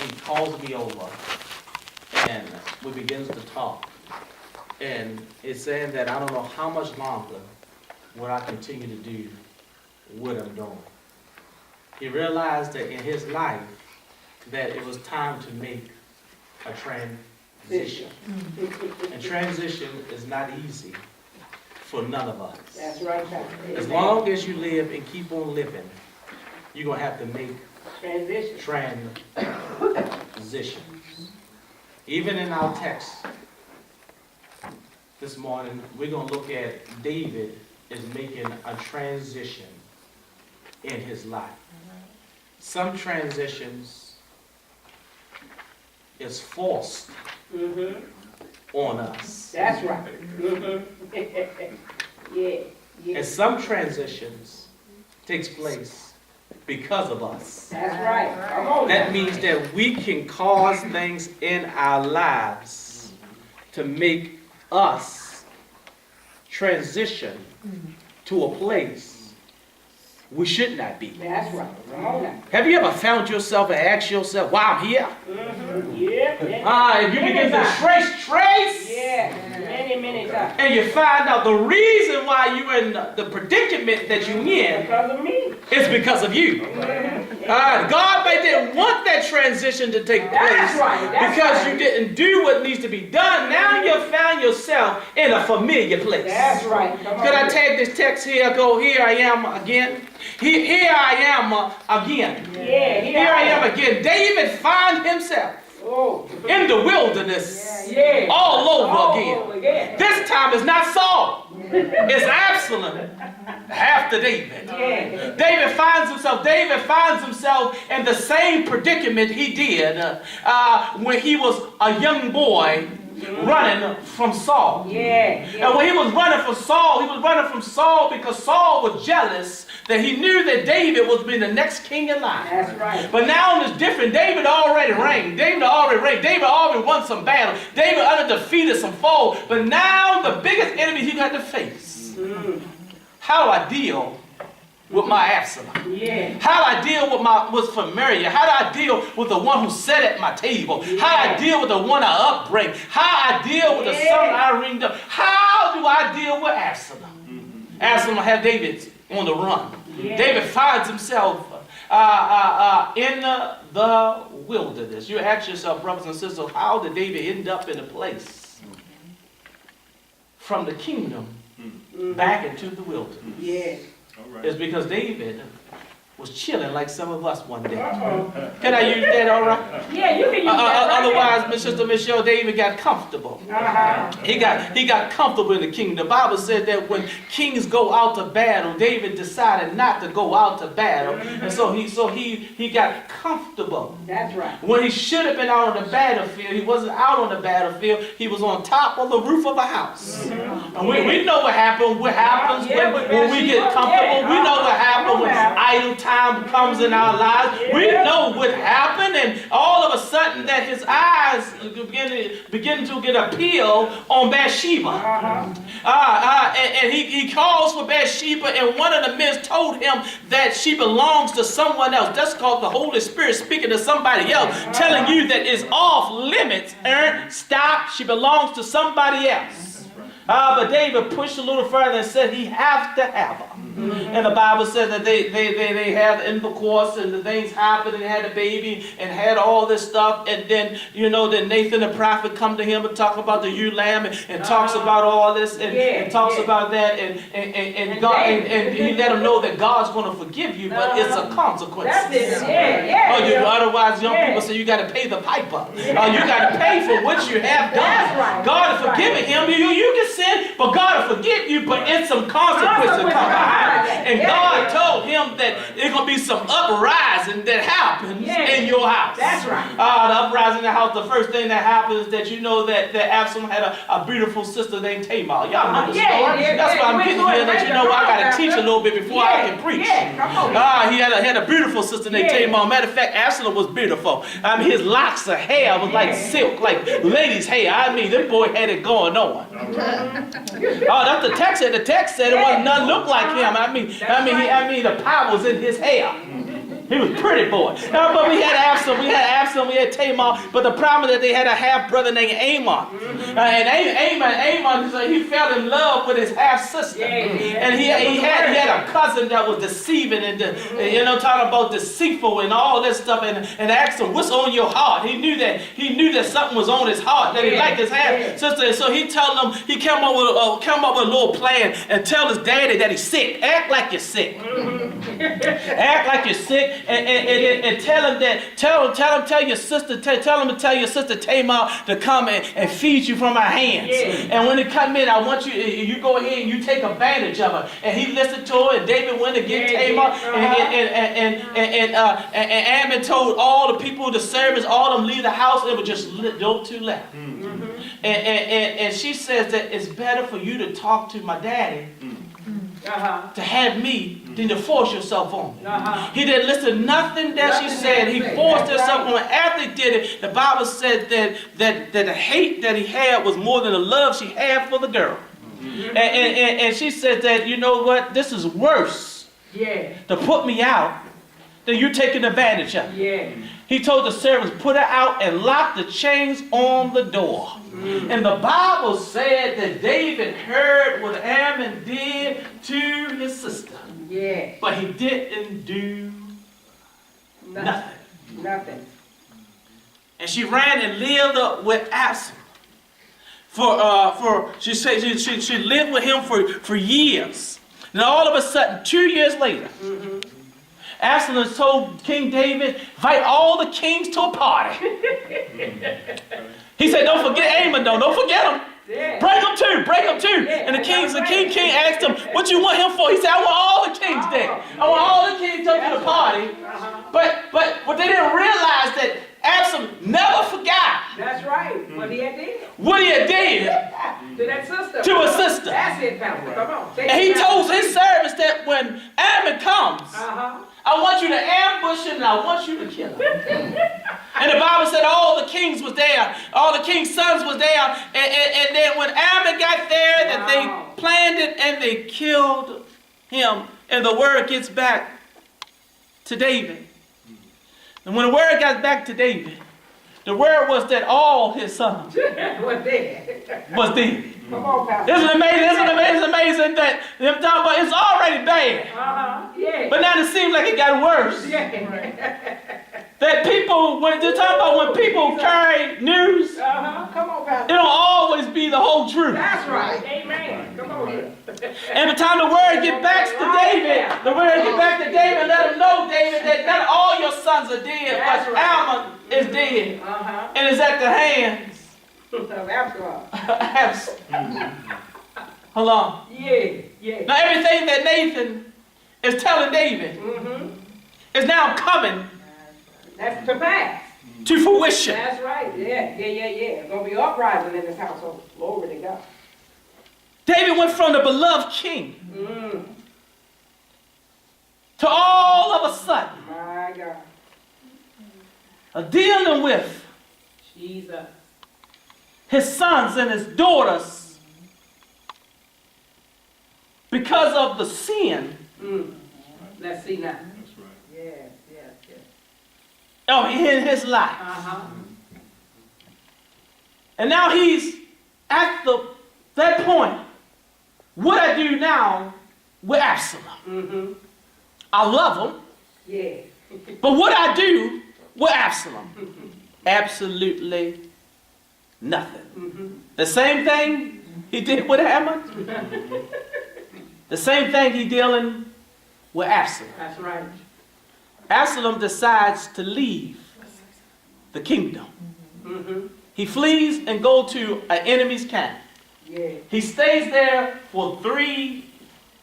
he calls me over and we begins to talk. And it's saying that I don't know how much longer will I continue to do what I'm doing. He realized that in his life that it was time to make a transition. And transition is not easy for none of us. That's right, Pastor. As long as you live and keep on living, you're going to have to make transitions. Even in our text this morning, we're going to look at David is making a transition in his life. Some transitions is forced on us. That's right. Yeah. And some transitions takes place because of us. That's right. Come on. That means that we can cause things in our lives to make us transition to a place we should not be. That's right. Come on now. Have you ever found yourself and asked yourself, why I'm here? Yeah. If you begin to trace. Yeah. Many times. And you find out the reason why you're in the predicament that you're in Because of me. is because of you. God didn't want that transition to take place. That's right. Because you didn't do what needs to be done. Now you found yourself in a familiar place. That's right. Could I take this text here, go, here I am again? Here I am again. Yeah. Here I am again. David found himself in the wilderness all over again. This time it's not Saul. It's Absalom after David. David finds himself in the same predicament he did when he was a young boy running from Saul. And when he was running from Saul because Saul was jealous that he knew that David was being the next king in line. That's right. But now it's different. David already reigned. David already won some battle. David defeated some foes. But now the biggest enemy he had to face. How do I deal with my Absalom? How do I deal with familiar? How do I deal with the one who sat at my table? How do I deal with the one I upbring? How do I deal with the son I ringed up? How do I deal with Absalom? Absalom had David on the run. David finds himself in the wilderness. You ask yourself, brothers and sisters, how did David end up in a place from the kingdom back into the wilderness? It's because David was chilling like some of us one day. Can I use that all right? Yeah, you can use that. Otherwise, Sister Michelle, David got comfortable. He got comfortable in the kingdom. The Bible said that when kings go out to battle, David decided not to go out to battle. And so he got comfortable. That's right. When he should have been out on the battlefield, he wasn't out on the battlefield. He was on top of the roof of a house. And we know what happens. What happens when we get comfortable. We know what happens when idle time comes in our lives. We know what happened, and all of a sudden that his eyes begin to get a peel on Bathsheba. And he calls for Bathsheba, and one of the men told him that she belongs to someone else. That's called the Holy Spirit speaking to somebody else, telling you that it's off limits. Stop, she belongs to somebody else. But David pushed a little further and said he has to have her. And the Bible says that they had intercourse and the things happened and had a baby and had all this stuff. And then, then Nathan the prophet come to him and talk about the ewe lamb and talks about all this and talks about that. And God and he let him know that God's going to forgive you, but it's a consequence. That's it. Otherwise, young people say you got to pay the piper. You got to pay for what you have done. That's right. God is forgiving him. You can sin, but God will forgive you, but it's some consequences come behind. And God told him that there's going to be some uprising that happens in your house. That's right. The uprising in the house, the first thing that happens is that you know that Absalom had a beautiful sister named Tamar. Y'all know the story. That's why I'm getting here, that you know I got to teach a little bit before I can preach. He had a beautiful sister named Tamar. Matter of fact, Absalom was beautiful. I mean, his locks of hair was like silk, like ladies' hair. I mean, them boy had it going on. That's the text said. The text said it wasn't none look like him. I mean, the power was in his hair. He was a pretty boy. No, but we had Absalom, we had Tamar, but the problem is that they had a half-brother named Amon. And Amon, he fell in love with his half-sister. And he had a cousin that was deceiving and, talking about deceitful and all this stuff, and asked him, what's on your heart? He knew that something was on his heart, that he liked his half-sister. So he told him, he came up with a little plan and tell his daddy that he's sick. Act like you're sick. Act like you're sick. And tell your sister Tamar to come and feed you from our hands. And when they come in, I want you go ahead and you take advantage of her. And he listened to her, and David went to get Tamar, and Ammon told all the people, the servants, all of them leave the house. It was just those two left. And she says that it's better for you to talk to my daddy to have me than to force yourself on me. He didn't listen to nothing that she said. He forced himself on her. After he did it, the Bible said that the hate that he had was more than the love she had for the girl. And she said that, you know what, this is worse to put me out than you taking advantage of it. He told the servants, put her out and lock the chains on the door. And the Bible said that David heard what Ammon did to his sister. But he didn't do nothing. And she ran and lived with Absalom. She said she lived with him for years. And all of a sudden, 2 years later, Absalom told King David, invite all the kings to a party. He said, don't forget Amon, don't forget him. Bring him too. And the king asked him, what you want him for? He said, I want all the kings there. I want all the kings to the party. But they didn't realize that Absalom never forgot. That's right. What he had did. What he had did. To that sister. To a sister. That's it, family. Come on. And he told his servants that when Ammon comes, I want you to ambush him and I want you to kill him. And the Bible said all the kings was there. All the king's sons was there. And then when Ammon got there, that they planned it and they killed him. And the word gets back to David. And when the word got back to David, the word was that all his sons was dead. Come on, Pastor. Isn't it amazing that them talking about it's already bad. But now it seems like it got worse. That people, when they're talking about when people carry news, Come on, Pastor. it don't always be the whole truth. That's right. Amen. Come on here. And by the time the word get back to David, let him know, David, that not all your sons are dead, but Ammon is dead. And is at the hands of Absalom. Absalom. Hold on. Yeah. Now everything that Nathan is telling David is now coming That's to pass. to fruition. That's right. Yeah. There's going to be uprising in this household. Glory to God. David went from the beloved king to all of a sudden My God. dealing with Jesus. his sons and his daughters because of the sin Let's see now. That's right. Yes. in his life. And now he's at that point. What I do now with Absalom. I love him. Yeah. But what I do with Absalom? Absolutely nothing. The same thing he did with Ammon. The same thing he dealing with Absalom. That's right. Absalom decides to leave the kingdom. He flees and go to an enemy's camp. Yeah. He stays there for 3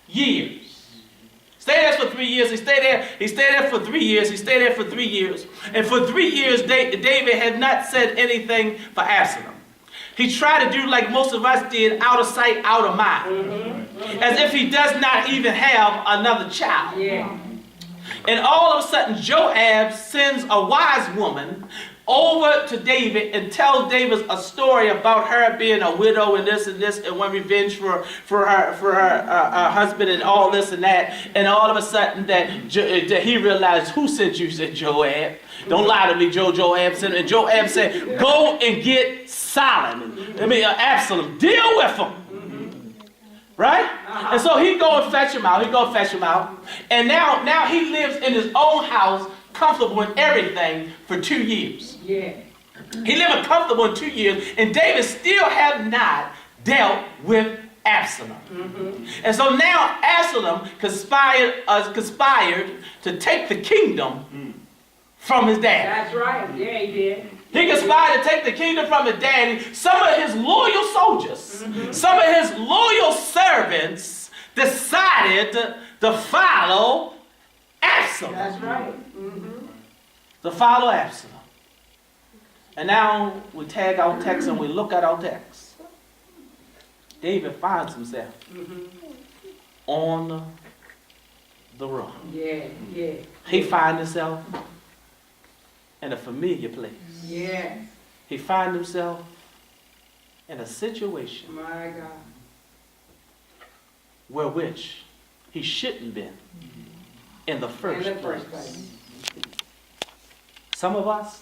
years. Stay there for 3 years. He stayed there for 3 years. He stayed there for 3 years. And for 3 years, David had not said anything for Absalom. He tried to do like most of us did, out of sight, out of mind. As if he does not even have another child. Yeah. And all of a sudden, Joab sends a wise woman over to David and tells David a story about her being a widow and this and want revenge for her husband and all this and that. And all of a sudden that he realized, who sent you? Said Joab. Don't lie to me, Joab said. And Joab said, go and get Absalom. Deal with him. Right? And so he go and fetch him out. And now he lives in his own house, comfortable in everything, for 2 years. Yeah. He lived comfortable in 2 years, and David still had not dealt with Absalom. And so now Absalom conspired to take the kingdom from his dad. That's right. Yeah, he did. He conspired to take the kingdom from his daddy. Some of his loyal soldiers, some of his loyal servants decided to follow Absalom. That's right. To follow Absalom. And now we tag our text and we look at our text. David finds himself on the run. Yeah, yeah. He finds himself in a familiar place. Yeah. He finds himself in a situation My God. where which he shouldn't been in the first place. Some of us,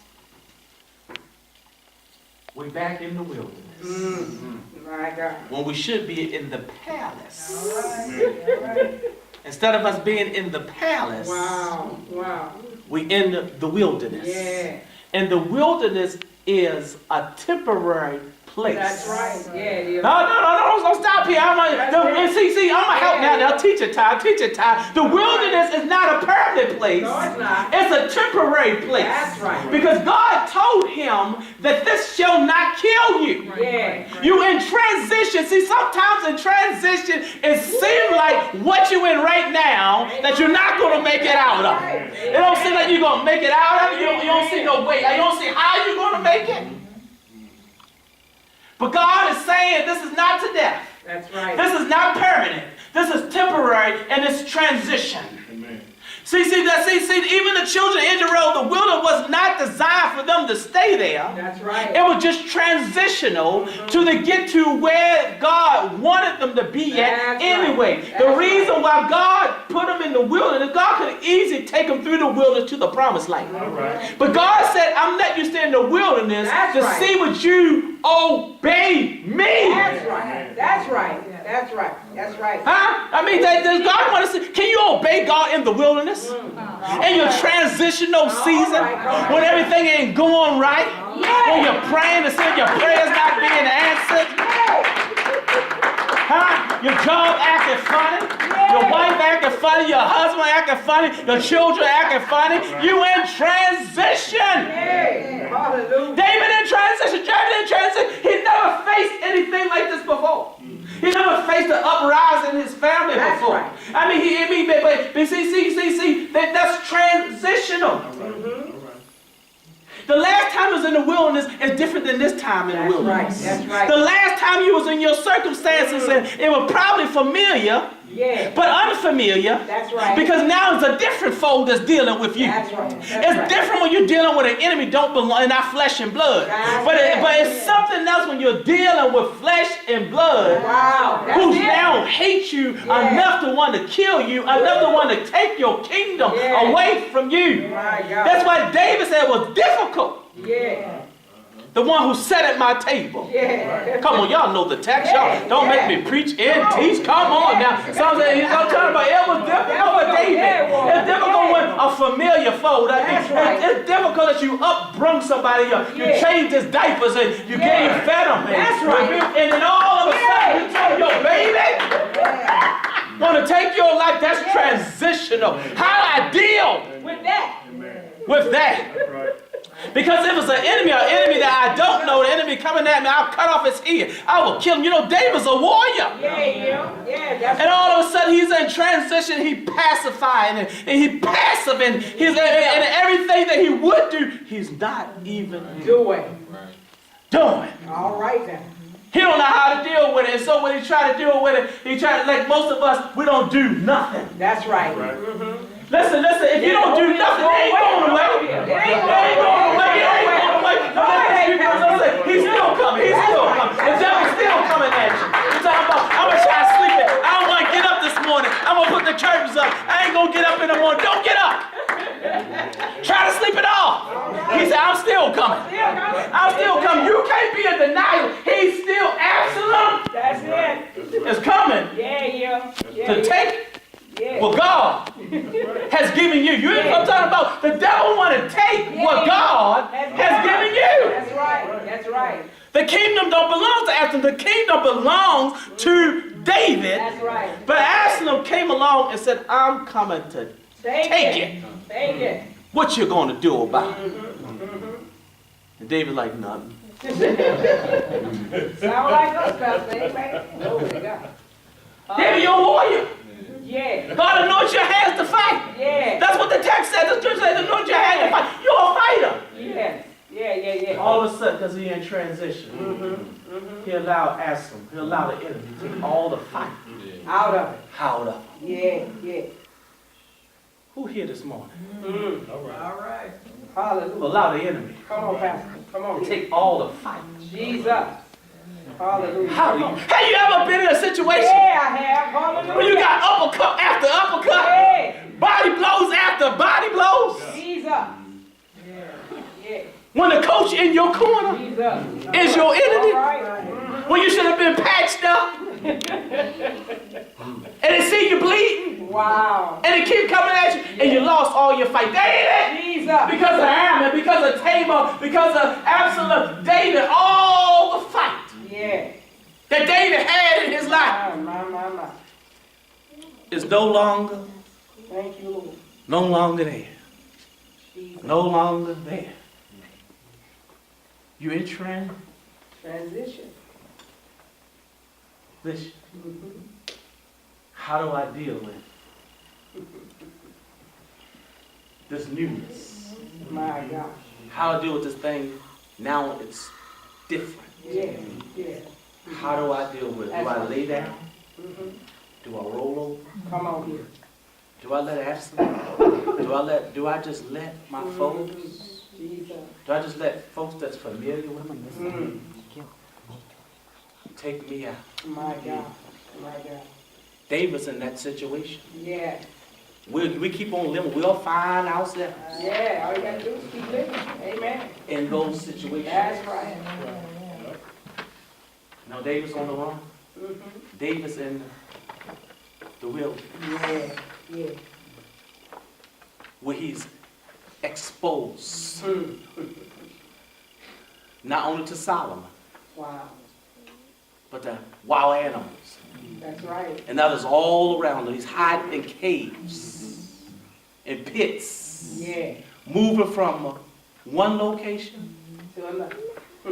we're back in the wilderness. My God. When we should be in the palace. All right. Instead of us being in the palace, Wow. Wow. we in the wilderness. Yeah. And the wilderness is a temporary place. That's right. Yeah, it is. No, don't stop here. I'm gonna help now. Teach it time. The wilderness is not a permanent place. No, it's not. It's a temporary place. That's right. Because God told him that this shall not kill you. Yeah. You in transition. See, sometimes in transition, it seems like what you in right now that you're not going to make it out of. It don't seem like you're going to make it out of it. You don't see no way. You don't see how you're going to make it. But God is saying this is not to death. That's right. This is not permanent. This is temporary and it's transition. Amen. See, even the children of Israel, the wilderness was not designed for them to stay there. That's right. It was just transitional to get to where God wanted them to be at anyway. The reason why God put them in the wilderness, God could easily take them through the wilderness to the promised land. All right. But God said, I'm letting you stay in the wilderness to see what you obey me. That's right. That's right. That's right. That's right. Huh? I mean, does God want to see? Can you obey God in the wilderness? In your transitional season, when everything ain't going right, when you're praying and saying your prayers not being answered, huh? Your job acting funny, your wife acting funny, your husband acting funny, your children acting funny. You in transition. Hallelujah. David in transition. He never faced anything like this before. He never faced an uprising in his family before. Right. I mean, but see, that's transitional. The last time you was in the wilderness is different than this time in the wilderness. That's right. The last time you was in your circumstances, and it was probably familiar, but unfamiliar. That's right. Because now it's a different foe that's dealing with you. That's right. It's different when you're dealing with an enemy don't belong, not flesh and blood. But it's something else when you're dealing with flesh and blood. Wow. Who now hate you enough to want to kill you, enough to want to take your kingdom away from you. My God. That's why David said it was difficult. Yeah. The one who sat at my table. Yeah. Come on, y'all know the text. Y'all don't make me preach and teach. Come on now. Some say he's talking about it was difficult for David. It's difficult when a familiar foe. It's difficult that you upbrung somebody. You changed his diapers and you gave fed him. And then all of a sudden you told your baby want to take your life. That's transitional. How do I deal With that. with that? Right. Because if it's an enemy that I don't know, the enemy coming at me, I'll cut off his head. I will kill him. You know, David's a warrior. Yeah. And all of a sudden he's in transition. He pacifying and he passive and and everything that he would do, he's not even doing. All right then. He don't know how to deal with it. And so when he try to deal with it, he try to, like most of us, we don't do nothing. That's right. Listen, if you don't do nothing, it ain't going away. It ain't going away. I'm still coming. You can't be in denial. He's still Absalom. That's it. Is coming Yeah. to take Yeah. what God has given you. I'm talking about the devil want to take what God has given you. That's right. That's right. The kingdom don't belong to Absalom. The kingdom belongs to David. That's right. But Absalom came along and said, I'm coming to take it. Take it. What you going to do about it? And David like, nothing. Sound like us, Pastor. Amen. Glory to God. David, you're a warrior. Yeah. God anoints your hands to fight. Yeah. That's what the text says. The scripture says, anoint your hands to fight. You're a fighter. Yeah. All of a sudden, because he in transition, he allowed Absalom, he allowed the enemy to take all the fight Out of it. out of him. Yeah. Who here this morning? All right. Hallelujah. Allow the enemy Come on, Pastor. Come to on. take all the fight. Jesus. Hallelujah. Have you ever been in a situation Yeah, I have. Hallelujah. where you got uppercut after uppercut, Yeah. body blows after body blows? Jesus. Yeah. When the coach in your corner Jesus. is your enemy, All right. when you should have been patched up, and they see you bleeding, Wow. and they keep coming at you, and you lost all your fight. David, Jesus. because of Ammon, because of Tamar, because of Absalom, David, all the fight Yeah. that David had in his life My. is no longer Thank you, Lord. there. Jesus. No longer there. You're in Transition. transition. How do I deal with this newness? My gosh. How do I deal with this thing? Now it's different. Yeah. How do I deal with it? Do I lay down? Mm-hmm. Do I roll over? Come on here. Do I let Absalom? Do I just let my folks? Jesus. Do I just let folks that's familiar with me Mm. take me out? My God. David's in that situation. Yeah. We keep on living. We'll find ourselves Yeah. All you got to do is keep living. Amen. in those situations. That's right. No, David's on the run. Mm-hmm. David's in the wilderness Yeah. where he's exposed Mm. not only to Solomon, Wow. but to wild animals That's right. and others all around him. He's hiding in caves, in pits, Yeah. moving from one location To another.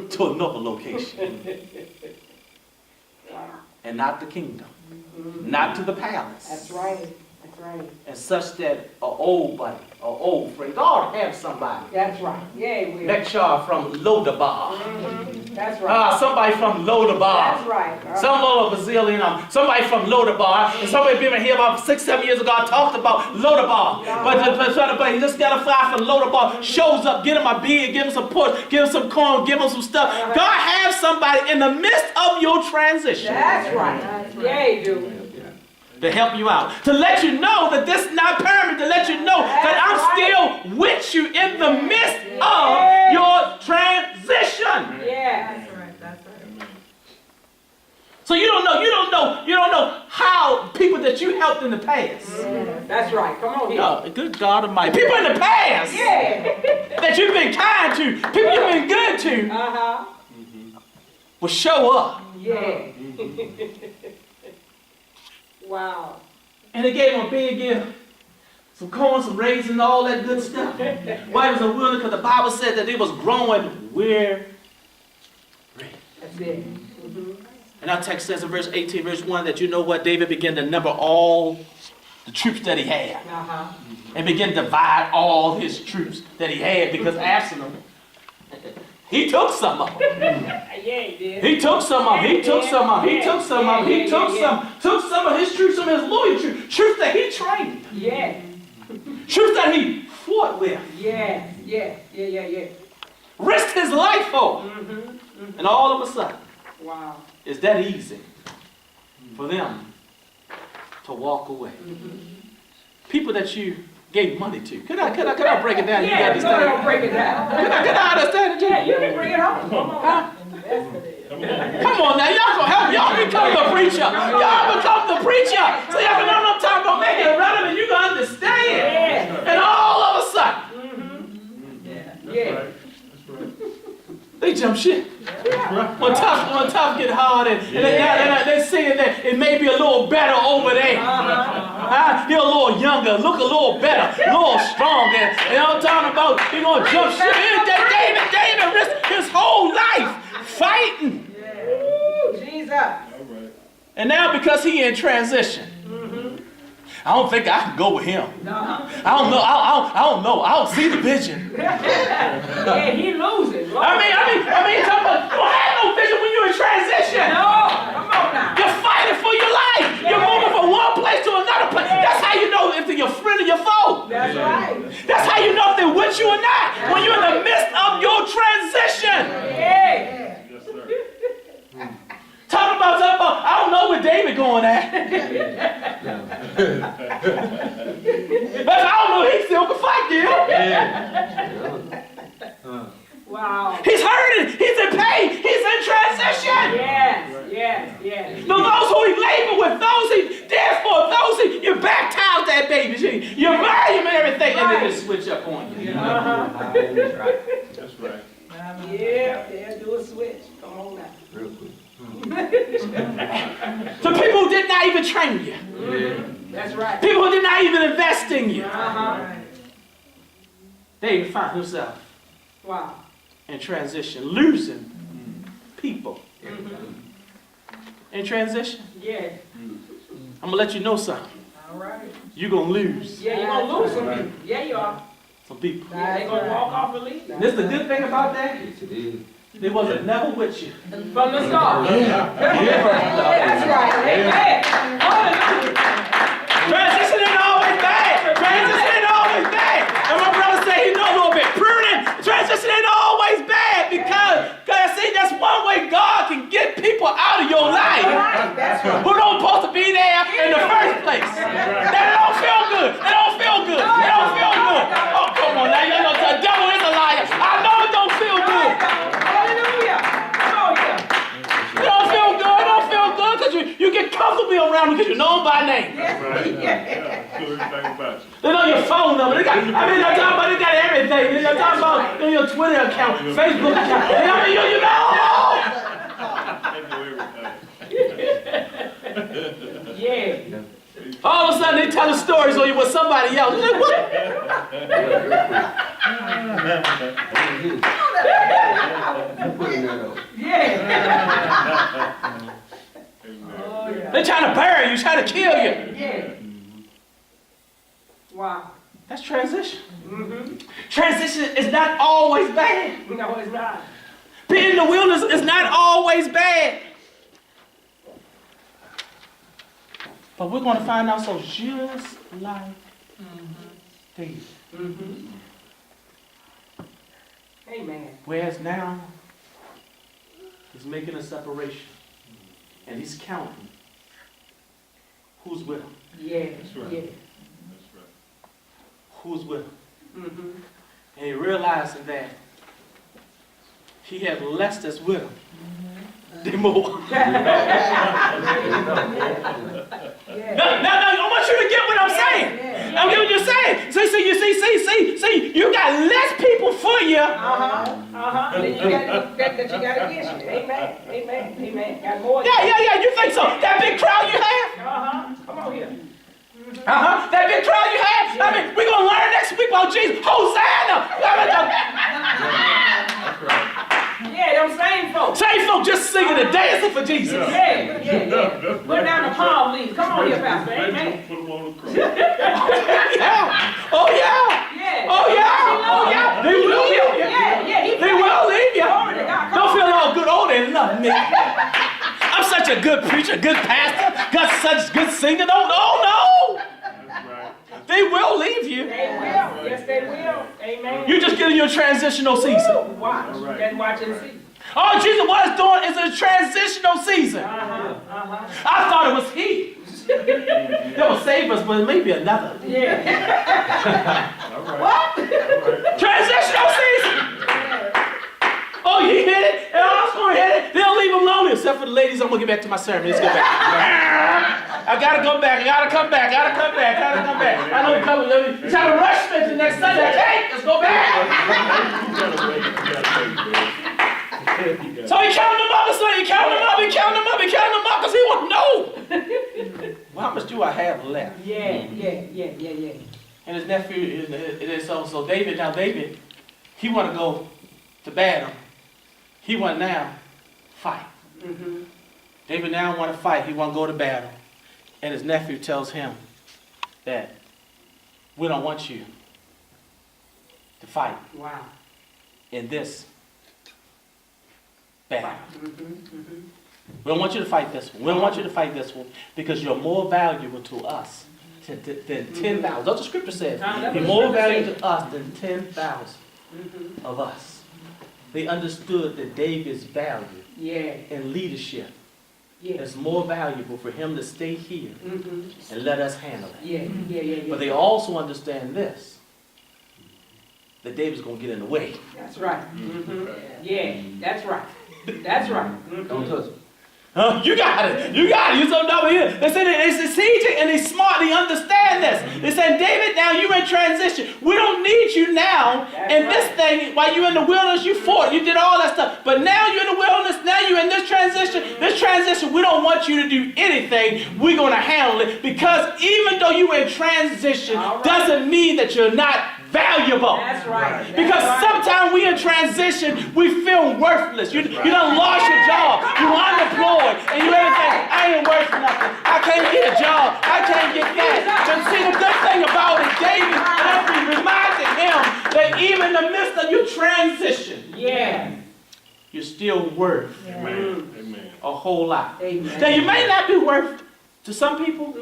to another location, Wow. and not the kingdom, Mhm. not to the palace. That's right. And such that an old buddy, an old friend, God have somebody. That's right. Yeah, we will. Lecture from Lodabar. Mhm. That's right. Somebody from Lodabar. That's right. Some little Brazilian, somebody from Lodabar. And somebody been here about 6-7 years ago. I talked about Lodabar. But he just got a fly from Lodabar, shows up, get him a beer, give him some pork, give him some corn, give him some stuff. God have somebody in the midst of your transition That's right. Yeah, you do. to help you out, to let you know that this is not permanent, to let you know that I'm still with you in the midst of your transition. Yeah. So you don't know how people that you helped in the past. That's right. Come on here. Oh, good God Almighty. People in the past Yeah. that you've been kind to, people you've been good to, Uh-huh. will show up. Yeah. Wow. And they gave him a big gift. Some corn, some raisins, all that good stuff. Why was it willing? Because the Bible said that it was growing weary. That's it. And our text says in verse 18, verse 1, that you know what? David began to number all the troops that he had. Uh-huh. And began to divide all his troops that he had, because Absalom, he took some of them. Yeah, he did. He took some of them. He took some of them. He took some of them. He took some of his troops, some of his loyal troops, troops that he trained, Yeah. troops that he fought with, Yeah. risked his life for. Mm-hmm. And all of a sudden, Wow. it's that easy for them to walk away. People that you gave money to? Could I break it down? You Yeah, understand? go ahead and break it down. Could I understand it? Too? Yeah, you can bring it home. Come on. Huh? Come on now, y'all gonna help. Y'all become the preacher. Y'all become the preacher. So y'all can know what I'm talking about. Make it relevant. You can understand. Yeah. And all of a sudden, Yeah. they jump shit. When tough get hard and they saying that it may be a little better over there. He's a little younger, look a little better, a little stronger. You know what I'm talking about? He gonna jump shit. David risked his whole life fighting. Ooh, Jesus. And now because he in transition, I don't think I can go with him. No. I don't know. I don't know. I don't see the vision. Yeah, he losing. I mean, come on. You don't have no vision when you're in transition. No, come on now. You're fighting for your life. You're moving from one place to another place. That's how you know if they're your friend or your foe. That's right. That's how you know if they're with you or not. When you're in the midst of your transition. Yeah. Talk about, I don't know where David going at. But I don't know, he still can fight, Wow. He's hurting, he's in pain, he's in transition. Yes. So those who he labored with, those he did for, those you baptized that baby, you marry him and everything, and then they switch up on you. That's right. Yeah, they'll do a switch. Come on now. Real quick. So people who did not even train you. That's right. People who did not even invest in you. Uh-huh. David found himself Wow. in transition, losing people. In transition. Yeah. I'm gonna let you know something. All right. You're gonna lose Yeah, you're gonna lose some people. Yeah, you are. some people. Yeah, they're gonna walk off and leave. This is the good thing about that. Yes, it is. They wasn't never with you. From the start. That's right. Amen. Hallelujah. Transition ain't always bad. Transition ain't always bad. And my brother said he know a little bit. Pruning. Transition ain't always bad because see, that's one way God can get people out of your life That's right. who don't supposed to be there in the first place. They don't feel good. They don't feel good. They don't feel good. Oh, come on now. You know the devil is a liar. I know it don't feel good. Hallelujah. Oh, yeah. You don't feel good. It don't feel good because you get comfortably around them because you know them by name. They know your phone number. They're talking about they got everything. They're talking about your Twitter account, Facebook account. You know. Yeah. All of a sudden they telling stories on you with somebody else. You're like, what? Yeah. Oh, yeah. They're trying to bury you, trying to kill you. Yeah. Wow. That's transition. Transition is not always bad. No, it's not. Being in the wilderness is not always bad. But we're going to find ourselves just like David. Amen. Whereas now, he's making a separation. And he's counting who's with him. Yeah. Yeah. Who's with him. And he realizing that he had less that's with him than more. Now, I want you to get what I'm saying. I'm getting what you're saying. See, you got less people for you. Then you got that you got against you. Amen. Got more. Yeah, you think so? That big crowd you have? Come on here. That big crowd you have? I mean, we're going to learn next week about Jesus. Hosanna! Yeah, them same folks. Same folk just singing and dancing for Jesus. Yeah. Put down the palm leaves. Come on here, Pastor. Amen. Put them on the cross. Oh, yeah. They will leave you. Yeah. They will leave you. Glory to God. Come Don't on. feel all good. Oh, they love me. I'm such a good preacher, good pastor, got such good singer. No. They will leave you. They will. Yes, they will. Amen. You're just getting your transitional season. Watch. Just watch and see. All Jesus was doing is a transitional season. I thought it was he. That will save us, but maybe another. Yeah. All right. What? All right. Transitional season. Oh, you hit it, and I'm going to hit it. They'll leave them alone, except for the ladies. I'm going to get back to my sermon. Let's go back. I got to go back. I got to come back. I know you're coming. You're trying to rush me to the next Sunday. Hey, let's go back. You gotta wait, man. So he counted them up. So he counted them up. Because he want to know. Well, how much do I have left? Yeah. And his nephew, it is so David, he want to go to battle. He want now fight. Mm-hmm. David now want to fight. He want to go to battle. And his nephew tells him that we don't want you to fight Wow. in this battle. Mm-hmm. We don't want you to fight this one. We don't want you to fight this one because you're more valuable to us than 10,000. That's what the scripture says. You're more valuable to us than 10,000 of us. They understood that David's value Yeah. in leadership Yeah. is more valuable for him to stay here Mm-hmm. and let us handle it. Yeah. But they also understand this, that David's going to get in the way. That's right. Mm-hmm. Yeah, that's right. That's right. Mm-hmm. Don't touch him. You got it. You're so dumb here. They say they're strategic and they're smart. They understand this. They say, David, now you're in transition. We don't need you now. And this thing, while you're in the wilderness, you fought. You did all that stuff. But now you're in the wilderness. Now you're in this transition. We don't want you to do anything. We're going to handle it. Because even though you're in transition, doesn't mean that you're not valuable. That's right. Because sometimes we in transition, we feel worthless. You done lost your job. You're unemployed. And you everything. I ain't worth nothing. I can't get a job. I can't get that. But see, the good thing about it, David reminded him that even in the midst of your transition, you're still worth Amen. a whole lot. Amen. Now, you may not be worth to some people.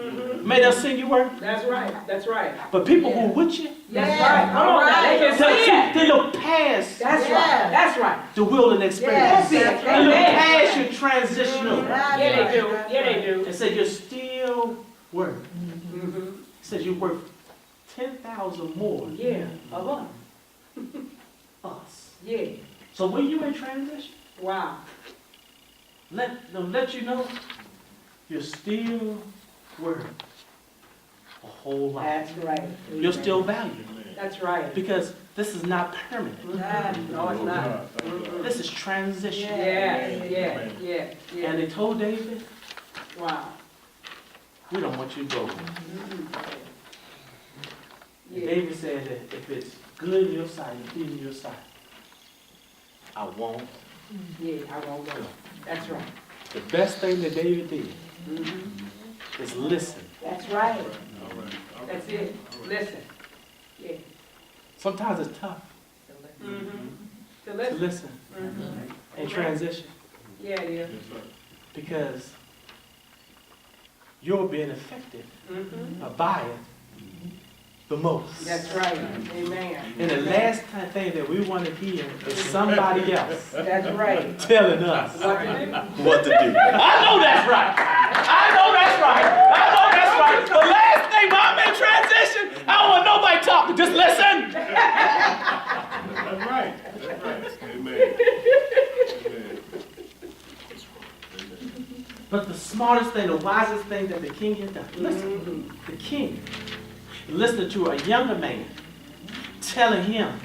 May not seem you worth. That's right. That's right. But people who with you, That's right. Come on now. They can see it. they look past That's right. That's right. the wilderness experience. Yes. They look past your transitional. Yeah, they do. Yeah, they do. And say you're still worth. Mm-hmm. He says you're worth 10,000 more Yeah. Of us. Yeah. So when you in transition, Wow. let you know you're still worth a whole lot. That's right. You're still valuable That's right. because this is not permanent. No, it's not. This is transition. Yeah. And they told David, Wow. we don't want you to go. Yeah. David said that if it's good in your sight and pleasing in your sight, I won't. Yeah, I won't go. That's right. The best thing that David did Mm-hmm. is listen. That's right. All right. That's it. Listen. Yeah. Sometimes it's tough Mm-hmm. To to listen. listen Mm-hmm. and transition Yeah, it is. Yes, sir. because you're being affected Mm-hmm. by it the most. That's right. Amen. And the last thing that we want to hear is somebody else That's right. telling us What to do. what to do. I know that's right. The last thing while I'm in transition, I don't want nobody talking. Just listen. That's right. Amen. Amen. But the smartest thing, the wisest thing that the king had done, listen, the king listened to a younger man telling him,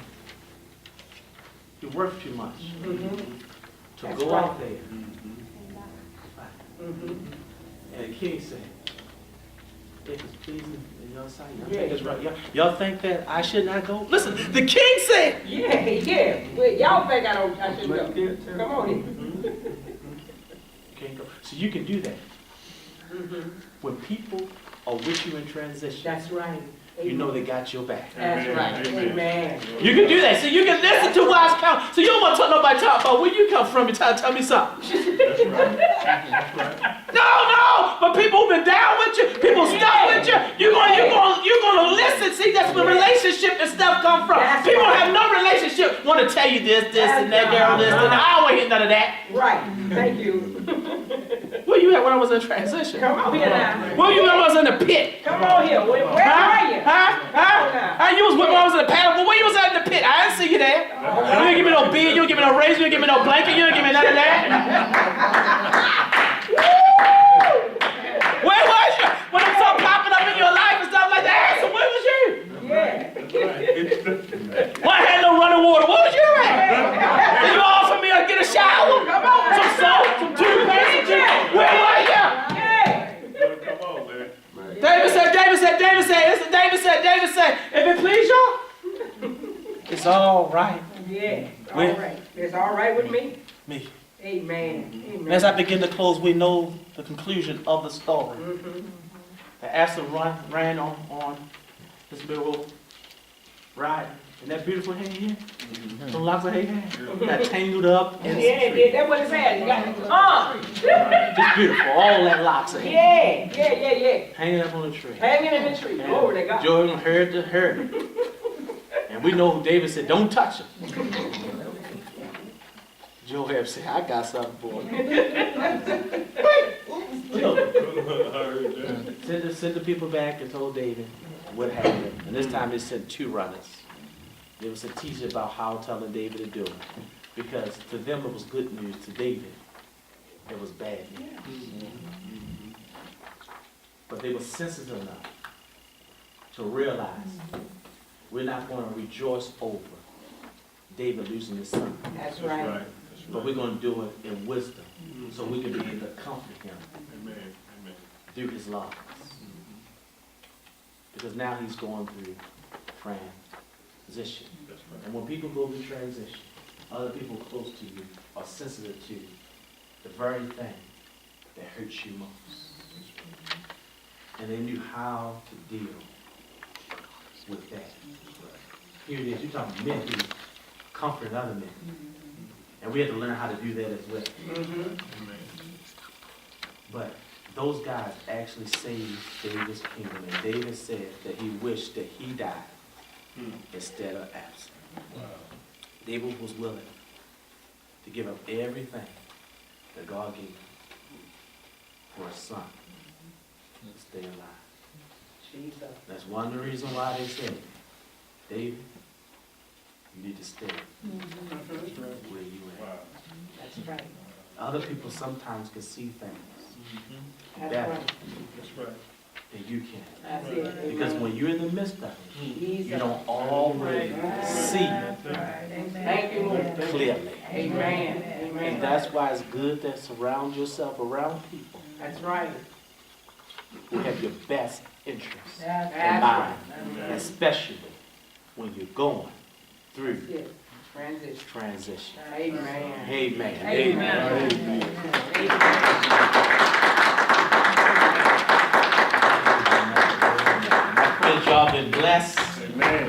you're worth too much to That's go right. out there. And the king said, if it's pleasing in your sight, y'all think it's right. Y'all think that I should not go? Listen, the king said, Yeah. Well, y'all think I should go. Come on in. can't go. So you can do that. When people are with you in transition, That's right. you know they got your back. That's right. Amen. You can do that. So you can listen to wise counsel. So you don't want to talk nobody talk about where you come from and tell me something. That's right. That's right. No. But people who've been down with you, people stuck with you, you're gonna listen. See, that's where relationship and stuff come from. That's People right. have no relationship. Want to tell you this, and that girl, this, and I ain't hear none of that. Right, thank you. Where you at when I was in transition? Come on here now. Where you when I was in the pit? Come on here, where are you? You was when I was in the paddle, but where you was at in the pit? I didn't see you there. You didn't give me no beard, you didn't give me no razor, you didn't give me no blanket, you didn't give me none of that. Where was you? When I'm so popping up in your life and stuff like that, so where was you? Yeah. Well, I had no running water. Where was you at? Did you offer me to get a shower? Some salt, some toothpaste, where were you? Come on, man. David said, if it please y'all, it's all right. Yeah, all right. It's all right with me. Me. Amen. Amen. As I begin to close, we know the conclusion of the story. That Esther ran on this little ride. And that beautiful hair here, some locks of hair that tangled up in the tree. Yeah, that's what it said. Just beautiful, all that locks of hair. Yeah. Hanging up on the tree. Hanging in the tree. Glory to God. Jordan heard it. And we know who David said, don't touch him. Joab said, I got something for him. Sent the people back and told David what happened. And this time they sent 2 runners. They was a teacher about how telling David to do it. Because to them it was good news. To David, it was bad news. But they were sensitive enough to realize we're not going to rejoice over David losing his son. That's right. But we're going to do it in wisdom so we can be able to comfort him through his loss. Because now he's going through transition. And when people go through transition, other people close to you are sensitive to the very thing that hurts you most. And they knew how to deal with that. Here it is, you're talking men who comfort other men. And we have to learn how to do that as well. But those guys actually saved David's kingdom. And David said that he wished that he died instead of absent. David was willing to give up everything that God gave him for a son to stay alive. Jesus. That's one of the reasons why they said, David, you need to stay where you at. That's right. Other people sometimes can see things That's better right. than you can. That's it. Because when you're in the midst of it, Jesus. you don't always see Thank you, Lord. clearly. Amen. And Amen. that's why it's good to surround yourself around people That's right. who have your best interests in That's mind, right. especially when you're going through Yes. Transition. transition. Amen. Amen. Amen. I pray that y'all been blessed. Amen.